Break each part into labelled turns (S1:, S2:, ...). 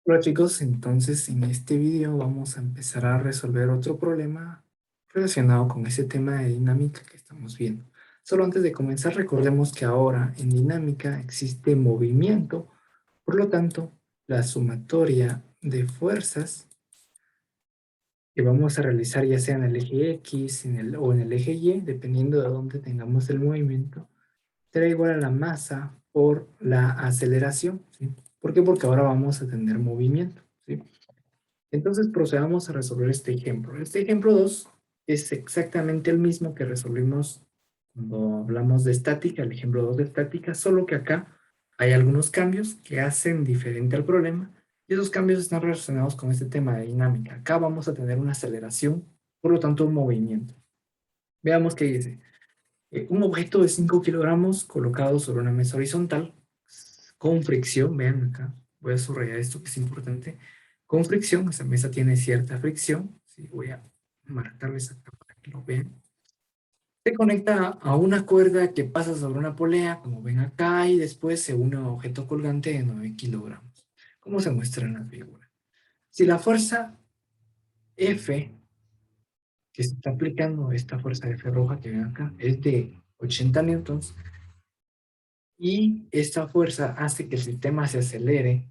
S1: Hola chicos, entonces en este video vamos a empezar a resolver otro problema relacionado con ese tema de dinámica que estamos viendo. Solo antes de comenzar, recordemos que ahora en dinámica existe movimiento, por lo tanto, la sumatoria de fuerzas que vamos a realizar ya sea en el eje X o en el eje Y, dependiendo de dónde tengamos el movimiento, será igual a la masa por la aceleración, ¿sí? ¿Por qué? Porque ahora vamos a tener movimiento, ¿sí? Entonces procedamos a resolver este ejemplo. Este ejemplo 2 es exactamente el mismo que resolvimos cuando hablamos de estática, el ejemplo 2 de estática, solo que acá hay algunos cambios que hacen diferente al problema y esos cambios están relacionados con este tema de dinámica. Acá vamos a tener una aceleración, por lo tanto un movimiento. Veamos qué dice. Un objeto de 5 kilogramos colocado sobre una mesa horizontal con fricción, vean acá, voy a subrayar esto que es importante, con fricción, esa mesa tiene cierta fricción, ¿sí? Voy a marcarles acá para que lo vean. Se conecta a una cuerda que pasa sobre una polea, como ven acá, y después se une a un objeto colgante de 9 kilogramos, como se muestra en la figura. Si la fuerza F que se está aplicando, esta fuerza F roja que ven acá, es de 80 newtons, y esta fuerza hace que el sistema se acelere.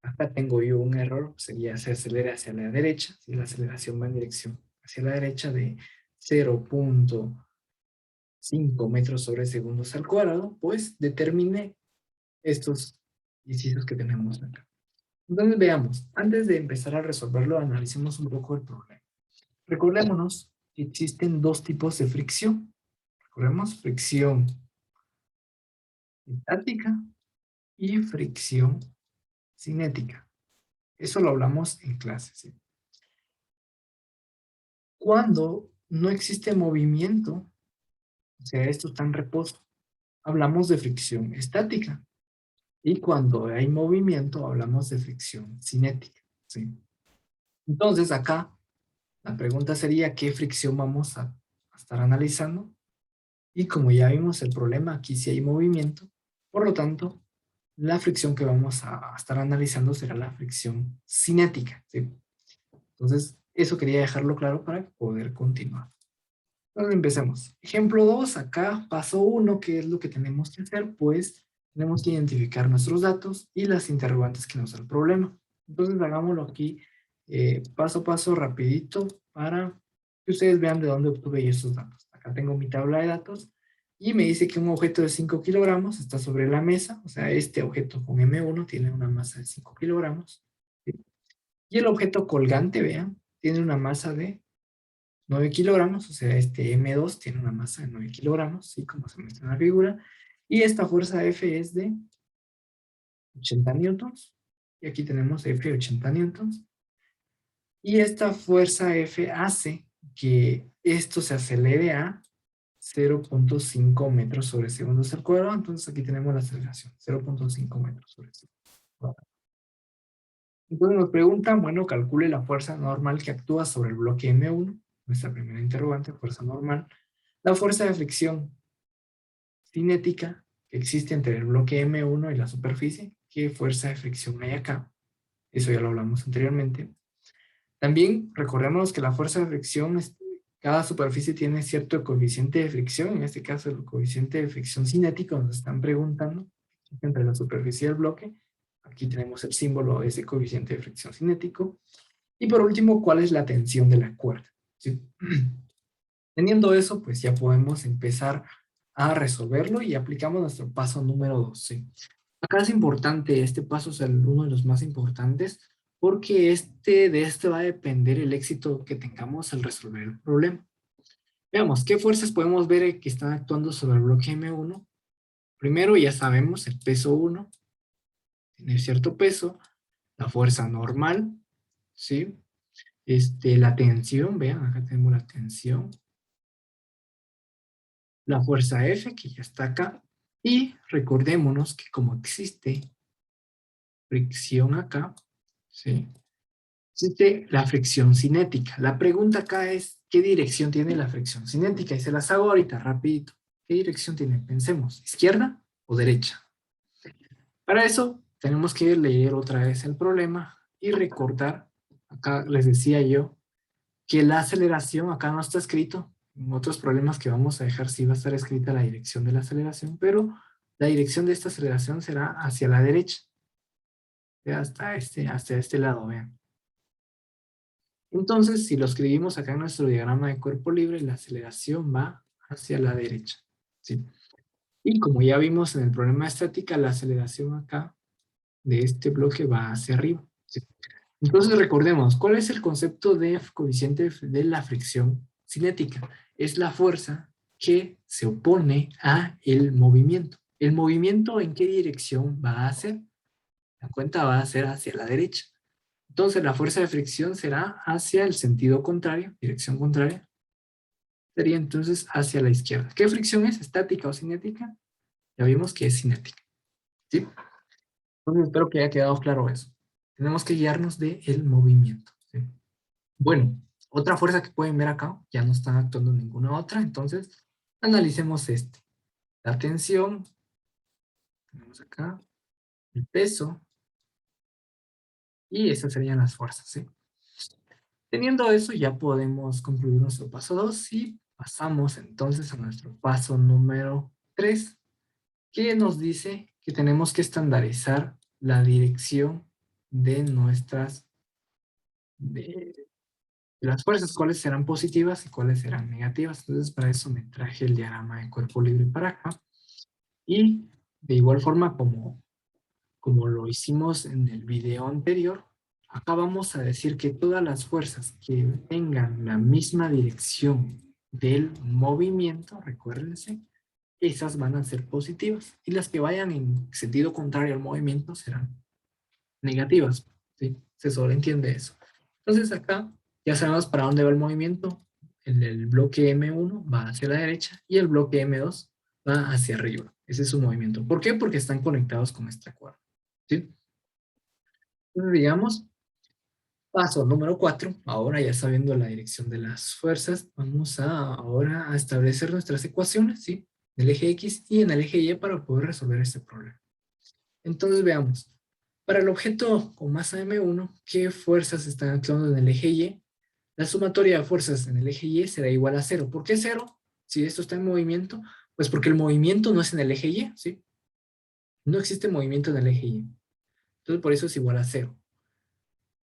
S1: Acá tengo yo un error, sería se acelera hacia la derecha, si la aceleración va en dirección hacia la derecha de 0.5 metros sobre segundos al cuadrado, pues determine estos incisos que tenemos acá. Entonces veamos, antes de empezar a resolverlo, analicemos un poco el problema. Recordémonos que existen dos tipos de fricción. Recordemos fricción estática y fricción cinética. Eso lo hablamos en clase, ¿sí? Cuando no existe movimiento, o sea, esto está en reposo, hablamos de fricción estática. Y cuando hay movimiento, hablamos de fricción cinética, ¿sí? Entonces, acá, la pregunta sería, ¿qué fricción vamos a estar analizando? Y como ya vimos el problema, aquí sí hay movimiento, por lo tanto, la fricción que vamos a estar analizando será la fricción cinética, ¿sí? Entonces, eso quería dejarlo claro para poder continuar. Entonces empecemos. Ejemplo 2, acá paso 1, ¿qué es lo que tenemos que hacer? Pues tenemos que identificar nuestros datos y las interrogantes que nos da el problema. Entonces hagámoslo aquí paso a paso, rapidito, para que ustedes vean de dónde obtuve yo estos datos. Acá tengo mi tabla de datos y me dice que un objeto de 5 kilogramos está sobre la mesa, o sea, este objeto con M1 tiene una masa de 5 kilogramos. ¿Sí? Y el objeto colgante, vean, tiene una masa de 9 kilogramos, o sea, este M2 tiene una masa de 9 kilogramos, ¿sí? Como se muestra en la figura, y esta fuerza F es de 80 newtons, y aquí tenemos F 80 newtons, y esta fuerza F hace que esto se acelere a 0.5 metros sobre segundos al cuadrado, entonces aquí tenemos la aceleración, 0.5 metros sobre segundos al cuadrado. Entonces nos preguntan, bueno, calcule la fuerza normal que actúa sobre el bloque M1, nuestra primera interrogante, fuerza normal. La fuerza de fricción cinética que existe entre el bloque M1 y la superficie, qué fuerza de fricción hay acá, eso ya lo hablamos anteriormente. También recordemos que la fuerza de fricción, cada superficie tiene cierto coeficiente de fricción, en este caso el coeficiente de fricción cinético, nos están preguntando entre la superficie y el bloque, aquí tenemos el símbolo de ese coeficiente de fricción cinético, y por último, ¿cuál es la tensión de la cuerda? ¿Sí? Teniendo eso, pues ya podemos empezar a resolverlo y aplicamos nuestro paso número 2. ¿Sí? Acá es importante, este paso es uno de los más importantes, porque de este va a depender el éxito que tengamos al resolver el problema. Veamos, ¿qué fuerzas podemos ver que están actuando sobre el bloque M1? Primero, ya sabemos, el peso 1, tiene cierto peso, la fuerza normal, ¿sí? La tensión, vean, acá tenemos la tensión, la fuerza F, que ya está acá, y recordémonos que como existe fricción acá, ¿sí? Existe la fricción cinética. La pregunta acá es, ¿qué dirección tiene la fricción cinética? Y se las hago ahorita, rapidito. ¿Qué dirección tiene? Pensemos, ¿izquierda o derecha? Para eso, tenemos que leer otra vez el problema y recordar, acá les decía yo, que la aceleración acá no está escrito. En otros problemas que vamos a dejar sí va a estar escrita la dirección de la aceleración, pero la dirección de esta aceleración será hacia la derecha. Hasta este lado, vean. Entonces, si lo escribimos acá en nuestro diagrama de cuerpo libre, la aceleración va hacia la derecha. ¿Sí? Y como ya vimos en el problema de estática, la aceleración acá de este bloque va hacia arriba. ¿Sí? Entonces recordemos, ¿cuál es el concepto de coeficiente de la fricción cinética? Es la fuerza que se opone a el movimiento. ¿El movimiento en qué dirección va a ser? La cuenta va a ser hacia la derecha. Entonces la fuerza de fricción será hacia el sentido contrario, dirección contraria. Sería entonces hacia la izquierda. ¿Qué fricción es? ¿Estática o cinética? Ya vimos que es cinética. ¿Sí? Entonces espero que haya quedado claro eso. Tenemos que guiarnos del movimiento. ¿Sí? Bueno, otra fuerza que pueden ver acá, ya no están actuando ninguna otra, entonces analicemos este. La tensión, tenemos acá, el peso, y esas serían las fuerzas, ¿sí? Teniendo eso, ya podemos concluir nuestro paso 2 y pasamos entonces a nuestro paso número 3, que nos dice que tenemos que estandarizar la dirección de nuestras, de las fuerzas, cuáles serán positivas y cuáles serán negativas. Entonces, para eso me traje el diagrama de cuerpo libre para acá. Y de igual forma como lo hicimos en el video anterior, acá vamos a decir que todas las fuerzas que tengan la misma dirección del movimiento, recuérdense, esas van a ser positivas. Y las que vayan en sentido contrario al movimiento serán negativas. ¿Sí? Se sobreentiende eso. Entonces acá ya sabemos para dónde va el movimiento. El bloque M1 va hacia la derecha y el bloque M2 va hacia arriba. Ese es su movimiento. ¿Por qué? Porque están conectados con esta cuerda. ¿Sí? Entonces, digamos, paso número 4. Ahora ya sabiendo la dirección de las fuerzas, vamos ahora a establecer nuestras ecuaciones, ¿sí? En el eje X y en el eje Y para poder resolver este problema. Entonces veamos. Para el objeto con masa M1, ¿qué fuerzas están actuando en el eje Y? La sumatoria de fuerzas en el eje Y será igual a 0. ¿Por qué 0? Si esto está en movimiento, pues porque el movimiento no es en el eje Y, ¿sí? No existe movimiento en el eje Y. Entonces por eso es igual a 0.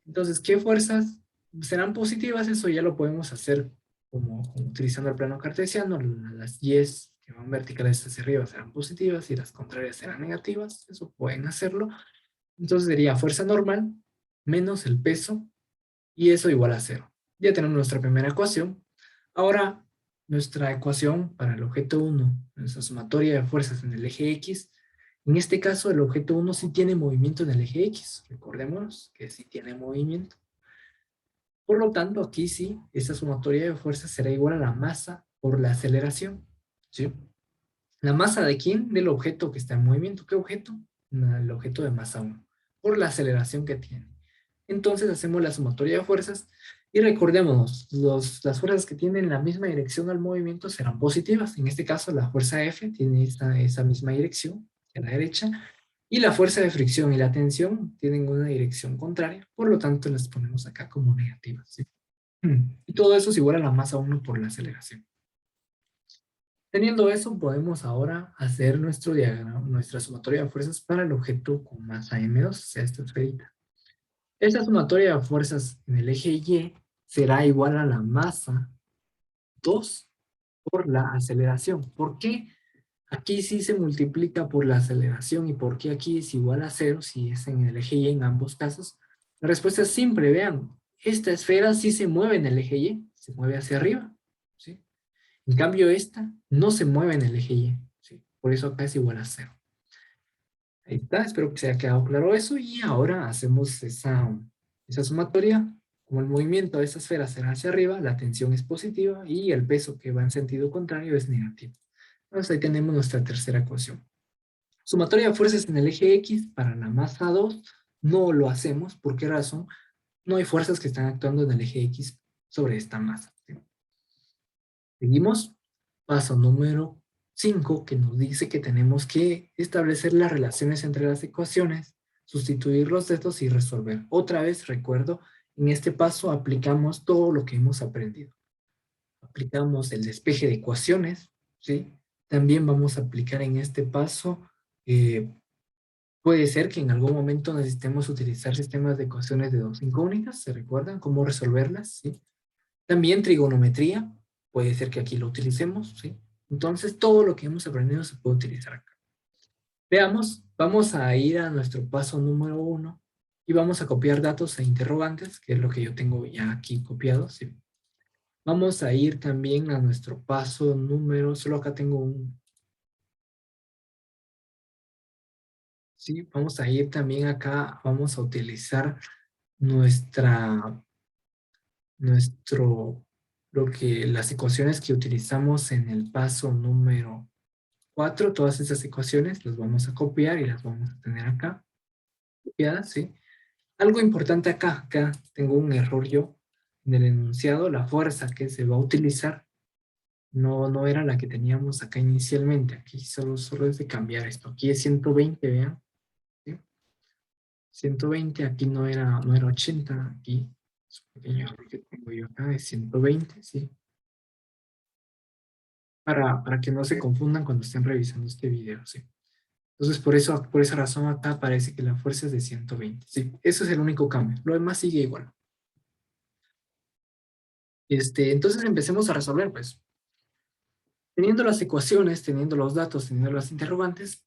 S1: Entonces, ¿qué fuerzas serán positivas? Eso ya lo podemos hacer como utilizando el plano cartesiano. Las Y's que van verticales hacia arriba serán positivas y las contrarias serán negativas. Eso pueden hacerlo. Entonces sería fuerza normal menos el peso y eso igual a 0. Ya tenemos nuestra primera ecuación. Ahora, nuestra ecuación para el objeto 1, nuestra sumatoria de fuerzas en el eje X. En este caso, el objeto 1 sí tiene movimiento en el eje X. Recordémonos que sí tiene movimiento. Por lo tanto, aquí sí, esta sumatoria de fuerzas será igual a la masa por la aceleración. ¿Sí? ¿La masa de quién? Del objeto que está en movimiento. ¿Qué objeto? El objeto de masa 1. Por la aceleración que tiene. Entonces hacemos la sumatoria de fuerzas y recordémonos, las fuerzas que tienen la misma dirección al movimiento serán positivas. En este caso, la fuerza F tiene esa misma dirección, a la derecha, y la fuerza de fricción y la tensión tienen una dirección contraria, por lo tanto las ponemos acá como negativas. ¿Sí? Y todo eso es igual a la masa 1 por la aceleración. Teniendo eso, podemos ahora hacer nuestro diagrama, nuestra sumatoria de fuerzas para el objeto con masa M2, o sea, esta esferita. Esta sumatoria de fuerzas en el eje Y será igual a la masa 2 por la aceleración. ¿Por qué aquí sí se multiplica por la aceleración y por qué aquí es igual a 0 si es en el eje Y en ambos casos? La respuesta es simple, vean. Esta esfera sí se mueve en el eje Y, se mueve hacia arriba. ¿Sí? En cambio esta no se mueve en el eje Y. ¿Sí? Por eso acá es igual a 0. Ahí está, espero que se haya quedado claro eso y ahora hacemos esa sumatoria. Como el movimiento de esa esfera será hacia arriba, la tensión es positiva y el peso que va en sentido contrario es negativo. Entonces ahí tenemos nuestra tercera ecuación. Sumatoria de fuerzas en el eje X para la masa 2 no lo hacemos. ¿Por qué razón? No hay fuerzas que están actuando en el eje X sobre esta masa. ¿Sí? Seguimos. Paso número 5 que nos dice que tenemos que establecer las relaciones entre las ecuaciones sustituir los datos y resolver. Otra vez, recuerdo, en este paso aplicamos todo lo que hemos aprendido. Aplicamos el despeje de ecuaciones, ¿sí? También vamos a aplicar en este paso, puede ser que en algún momento necesitemos utilizar sistemas de ecuaciones de dos incógnitas, ¿se recuerdan cómo resolverlas? ¿Sí? También trigonometría, puede ser que aquí lo utilicemos, ¿sí? Entonces, todo lo que hemos aprendido se puede utilizar acá. Veamos, vamos a ir a nuestro paso número 1 y vamos a copiar datos e interrogantes, que es lo que yo tengo ya aquí copiado, ¿sí? Vamos a ir también a nuestro paso número, solo acá tengo un, sí, vamos a ir también acá, vamos a utilizar nuestro, las ecuaciones que utilizamos en el paso número 4, todas esas ecuaciones las vamos a copiar y las vamos a tener acá, copiadas, ¿sí? Algo importante acá tengo un error yo, en el enunciado, la fuerza que se va a utilizar no era la que teníamos acá inicialmente, aquí solo es de cambiar esto, aquí es 120, vean, ¿sí? 120, aquí no era 80, aquí es un pequeño error que tengo yo acá, es 120, ¿sí? Para que no se confundan cuando estén revisando este video, ¿sí? Entonces, por esa razón acá parece que la fuerza es de 120, ¿sí? Eso es el único cambio, lo demás sigue igual. Entonces empecemos a resolver, pues. Teniendo las ecuaciones, teniendo los datos, teniendo las interrogantes,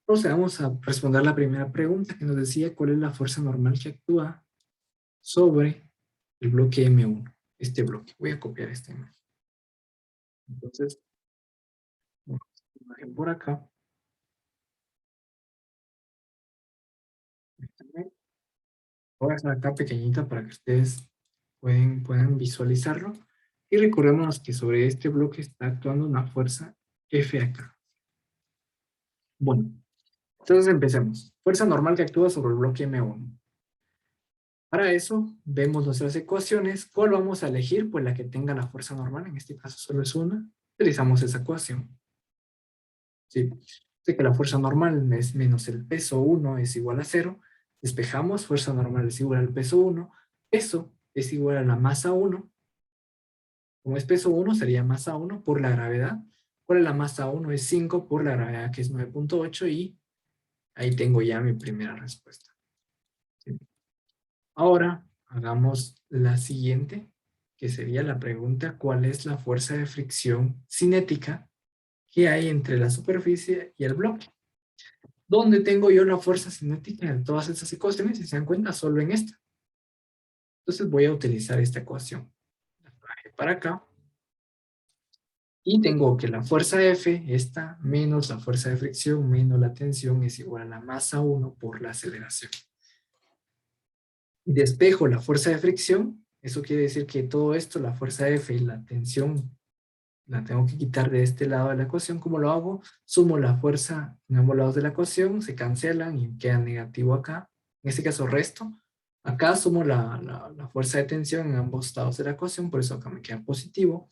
S1: procedamos a responder la primera pregunta que nos decía cuál es la fuerza normal que actúa sobre el bloque M1. Este bloque. Voy a copiar esta imagen. Entonces, bueno, esta imagen por acá. Voy a hacer acá pequeñita para que ustedes puedan visualizarlo. Y recordemos que sobre este bloque está actuando una fuerza F acá. Bueno, entonces empecemos. Fuerza normal que actúa sobre el bloque M1. Para eso, vemos nuestras ecuaciones. ¿Cuál vamos a elegir? Pues la que tenga la fuerza normal. En este caso solo es una. Utilizamos esa ecuación. ¿Sí? Así que la fuerza normal es menos el peso 1 es igual a 0. Despejamos, fuerza normal es igual al peso 1. Peso es igual a la masa 1. Como es peso 1, sería masa 1 por la gravedad. ¿Cuál es la masa 1? Es 5 por la gravedad, que es 9.8. Y ahí tengo ya mi primera respuesta. ¿Sí? Ahora, hagamos la siguiente, que sería la pregunta, ¿cuál es la fuerza de fricción cinética que hay entre la superficie y el bloque? ¿Dónde tengo yo la fuerza cinética en todas estas ecuaciones? Si se dan cuenta, solo en esta. Entonces voy a utilizar esta ecuación. La traje para acá. Y tengo que la fuerza F, esta, menos la fuerza de fricción, menos la tensión, es igual a la masa 1 por la aceleración. Despejo la fuerza de fricción. Eso quiere decir que todo esto, la fuerza F y la tensión, la tengo que quitar de este lado de la ecuación. ¿Cómo lo hago? Sumo la fuerza en ambos lados de la ecuación, se cancelan y queda negativo acá. En este caso resto. Acá sumo la fuerza de tensión en ambos lados de la ecuación, por eso acá me queda positivo.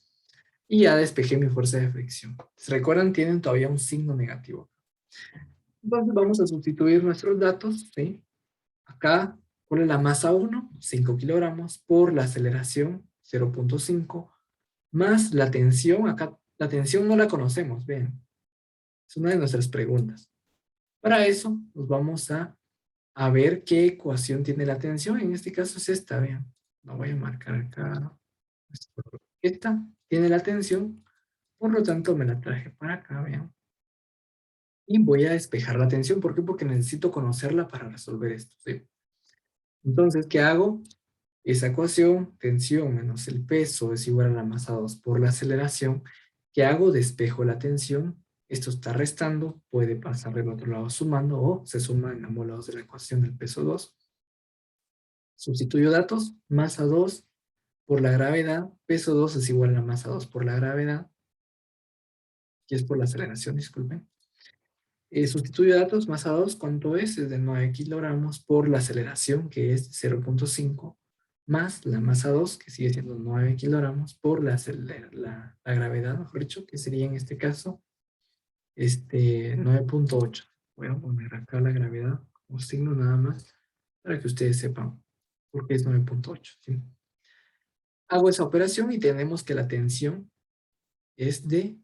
S1: Y ya despejé mi fuerza de fricción. ¿Se recuerdan? Tienen todavía un signo negativo. Entonces vamos a sustituir nuestros datos, ¿sí? Acá, ¿cuál es la masa 1? 5 kilogramos por la aceleración 0.5 más la tensión. Acá la tensión no la conocemos, vean. Es una de nuestras preguntas. Para eso, nos vamos a ver qué ecuación tiene la tensión. En este caso es esta, vean. La voy a marcar acá. Esta tiene la tensión, por lo tanto me la traje para acá, vean. Y voy a despejar la tensión. ¿Por qué? Porque necesito conocerla para resolver esto, ¿sí? Entonces, ¿qué hago? Esa ecuación, tensión menos el peso es igual a la masa 2 por la aceleración. ¿Qué hago? Despejo la tensión. Esto está restando, puede pasar del otro lado sumando o se suma en ambos lados de la ecuación el peso 2. Sustituyo datos, masa 2 por la gravedad, peso 2 es igual a la masa 2 por la gravedad, que es por la aceleración, disculpen. Sustituyo datos, masa 2, ¿cuánto es? Es de 9 kilogramos por la aceleración, que es 0.5, más la masa 2, que sigue siendo 9 kilogramos, por la gravedad, mejor dicho, que sería en este caso 9.8. Voy a poner acá la gravedad. como signo nada más, para que ustedes sepan por qué es 9.8. ¿Sí? Hago esa operación y tenemos que la tensión es de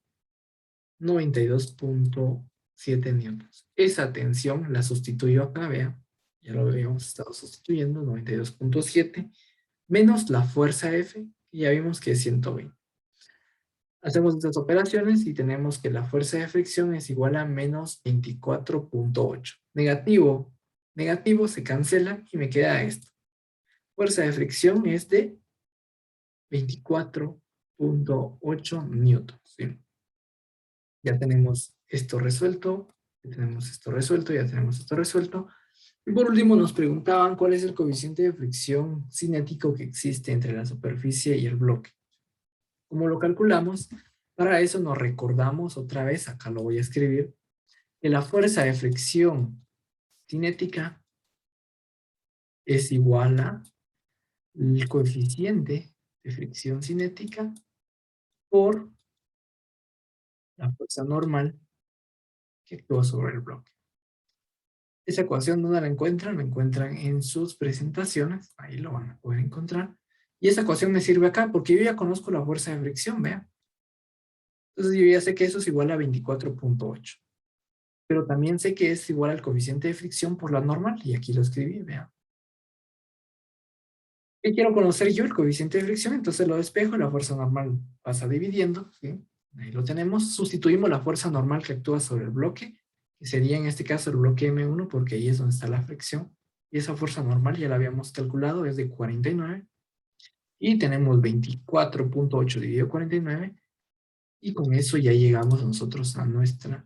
S1: 92.7 newtons. Esa tensión la sustituyo acá, vean, ya lo habíamos estado sustituyendo, 92.7, menos la fuerza F, que ya vimos que es 120. Hacemos estas operaciones y tenemos que la fuerza de fricción es igual a menos 24.8. Negativo, negativo se cancela y me queda esto. Fuerza de fricción es de 24.8 newtons. ¿Sí? Ya tenemos esto resuelto, ya tenemos esto resuelto, ya tenemos esto resuelto. Y por último nos preguntaban cuál es el coeficiente de fricción cinético que existe entre la superficie y el bloque. ¿Cómo lo calculamos? Para eso nos recordamos otra vez, acá lo voy a escribir, que la fuerza de fricción cinética es igual a el coeficiente de fricción cinética por la fuerza normal que actúa sobre el bloque. Esa ecuación, ¿dónde la encuentran? La encuentran en sus presentaciones, ahí lo van a poder encontrar. Y esa ecuación me sirve acá porque yo ya conozco la fuerza de fricción, vean. Entonces yo ya sé que eso es igual a 24.8. Pero también sé que es igual al coeficiente de fricción por la normal, y aquí lo escribí, vean. ¿Qué quiero conocer yo? El coeficiente de fricción, entonces lo despejo y la fuerza normal pasa dividiendo, ¿sí? Ahí lo tenemos. Sustituimos la fuerza normal que actúa sobre el bloque, que sería en este caso el bloque M1, porque ahí es donde está la fricción. Y esa fuerza normal ya la habíamos calculado, es de 49. Y tenemos 24.8 dividido 49. Y con eso ya llegamos nosotros a nuestra.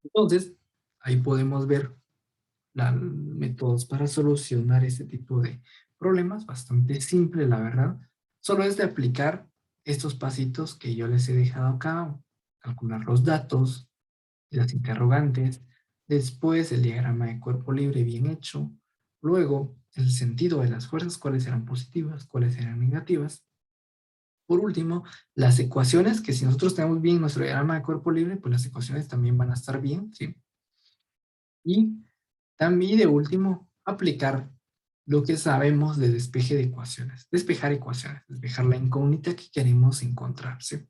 S1: Entonces, ahí podemos ver métodos para solucionar este tipo de problemas. Bastante simple, la verdad. Solo es de aplicar estos pasitos que yo les he dejado acá. Calcular los datos, las interrogantes, después el diagrama de cuerpo libre bien hecho, luego el sentido de las fuerzas, cuáles eran positivas, cuáles eran negativas. Por último, las ecuaciones, que si nosotros tenemos bien nuestro diagrama de cuerpo libre, pues las ecuaciones también van a estar bien, ¿sí? Y también, de último, aplicar lo que sabemos de despeje de ecuaciones. Despejar ecuaciones, despejar la incógnita que queremos encontrar, ¿sí?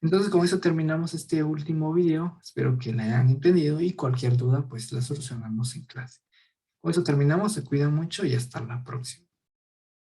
S1: Entonces, con eso terminamos este último video. Espero que la hayan entendido y cualquier duda, pues la solucionamos en clase. Con eso terminamos. Se cuidan mucho y hasta la próxima.